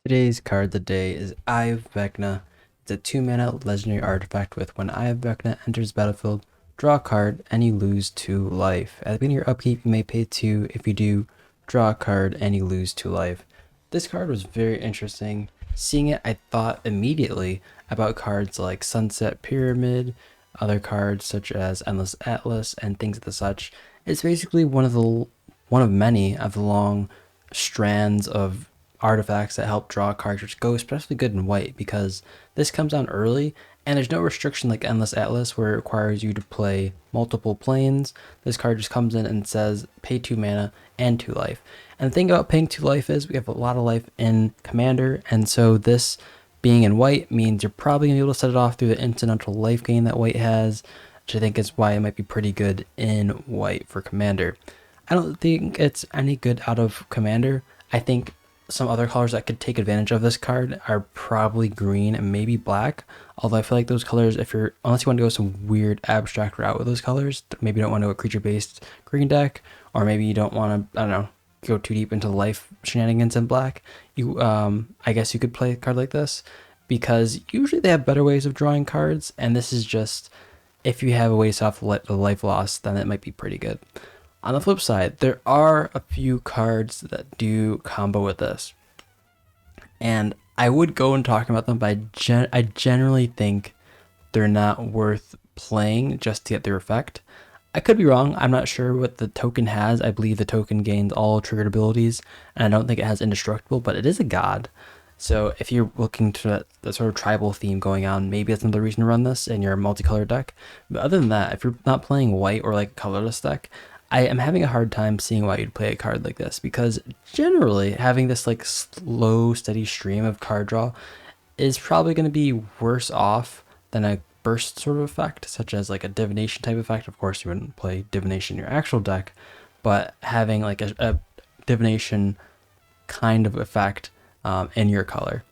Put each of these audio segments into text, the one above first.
Today's card of the day is Vecna. It's a 2 mana legendary artifact with when Vecna enters battlefield, draw a card, and you lose 2 life. At the beginning of your upkeep, you may pay 2. If you do, draw a card and you lose 2 life. This card was very interesting. Seeing it, I thought immediately about cards like Sunset Pyramid, other cards such as Endless Atlas, and things of the such. It's basically one of many of the long strands of artifacts that help draw cards, which go especially good in white because this comes down early and there's no restriction like Endless Atlas where it requires you to play multiple planes. This card just comes in and says pay 2 mana and 2 life. And the thing about paying 2 life is we have a lot of life in Commander, and so this being in white means you're probably going to be able to set it off through the incidental life gain that white has, which I think is why it might be pretty good in white for Commander. I don't think it's any good out of Commander. I think some other colors that could take advantage of this card are probably green and maybe black. Although I feel like those colors, unless you want to go some weird abstract route with those colors, maybe you don't want to go a creature-based green deck, or maybe you don't want to, I don't know, go too deep into life shenanigans in black. I guess you could play a card like this because usually they have better ways of drawing cards, and this is just if you have a way to stop the life loss, then it might be pretty good. On the flip side, there are a few cards that do combo with this. And I would go and talk about them, but I generally think they're not worth playing just to get their effect. I could be wrong. I'm not sure what the token has. I believe the token gains all triggered abilities, and I don't think it has indestructible, but it is a god. So if you're looking to that sort of tribal theme going on, maybe that's another reason to run this in your multicolor deck. But other than that, if you're not playing white or like a colorless deck, I am having a hard time seeing why you'd play a card like this because generally having this like slow, steady stream of card draw is probably going to be worse off than a burst sort of effect, such as like a divination type effect. Of course, you wouldn't play divination in your actual deck, but having like a divination kind of effect in your color.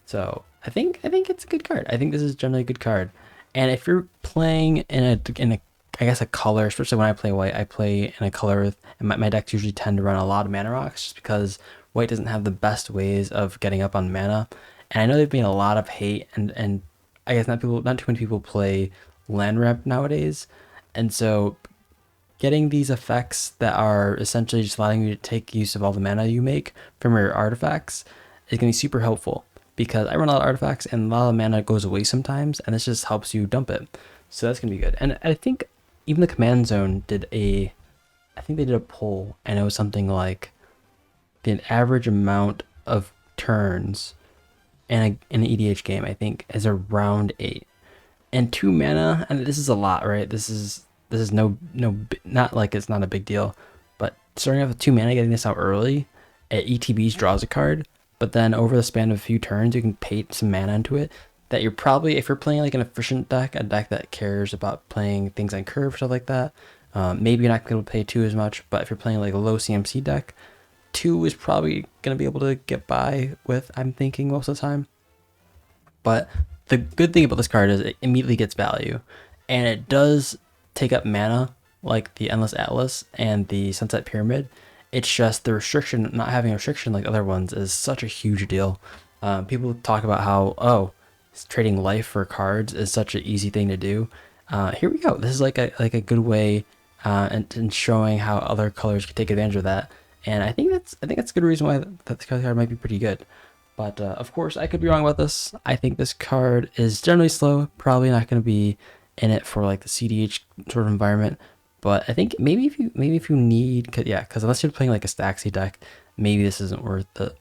So I think it's a good card. I think this is generally a good card. And if you're playing in a I guess a color, especially when I play white, I play in a color with, and my decks usually tend to run a lot of mana rocks just because white doesn't have the best ways of getting up on mana. And I know they've been a lot of hate, and I guess not too many people play land ramp nowadays. And so getting these effects that are essentially just allowing you to take use of all the mana you make from your artifacts is going to be super helpful because I run a lot of artifacts and a lot of mana goes away sometimes, and this just helps you dump it. So that's going to be good. And I think even the command zone I think they did a poll, and it was something like the average amount of turns in an EDH game, I think, is around 8. And 2 mana, and this is a lot, right? This is not like it's not a big deal, but starting off with 2 mana, getting this out early, at ETBs draws a card, but then over the span of a few turns, you can pay some mana into it that you're probably, if you're playing like an efficient deck, a deck that cares about playing things on curve, stuff like that, maybe you're not going to be able to pay 2 as much, but if you're playing like a low CMC deck, 2 is probably going to be able to get by with, I'm thinking, most of the time. But the good thing about this card is it immediately gets value, and it does take up mana like the Endless Atlas and the Sunset Pyramid. It's just the restriction, not having a restriction like other ones, is such a huge deal. People talk about how trading life for cards is such an easy thing to do. Here we go. This is like a good way, and showing how other colors can take advantage of that. And I think that's a good reason why that card might be pretty good. But of course, I could be wrong about this. I think this card is generally slow. Probably not going to be in it for like the CDH sort of environment. But I think maybe if you need, because unless you're playing like a Staxy deck, maybe this isn't worth it.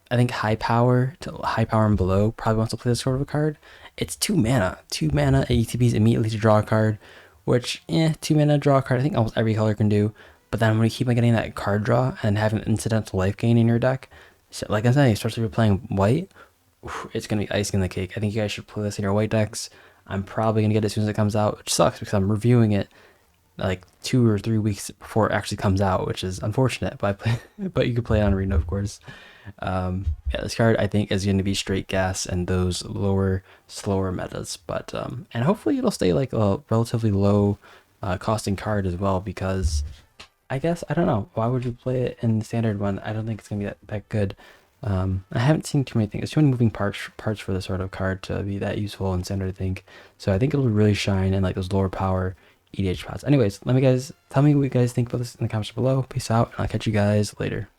I think high power and below probably wants to play this sort of a card. It's 2 mana ATBs immediately to draw a card, which 2 mana draw a card. I think almost every color can do. But then when you keep on getting that card draw and having incidental life gain in your deck, so like I said, especially if you're playing white, it's gonna be icing the cake. I think you guys should play this in your white decks. I'm probably gonna get it as soon as it comes out, which sucks because I'm reviewing it like 2 or 3 weeks before it actually comes out, which is unfortunate. But but you could play it on Arena, of course. Yeah, this card I think is going to be straight gas and those lower, slower metas. But and hopefully it'll stay like a relatively low costing card as well, because I guess I don't know why would you play it in the standard one. I don't think it's gonna be that good. I haven't seen too many things. There's too many moving parts for this sort of card to be that useful in standard, I think. So I think it'll really shine in like those lower power EDH spots. Anyways, tell me what you guys think about this in the comments below. Peace out, and I'll catch you guys later.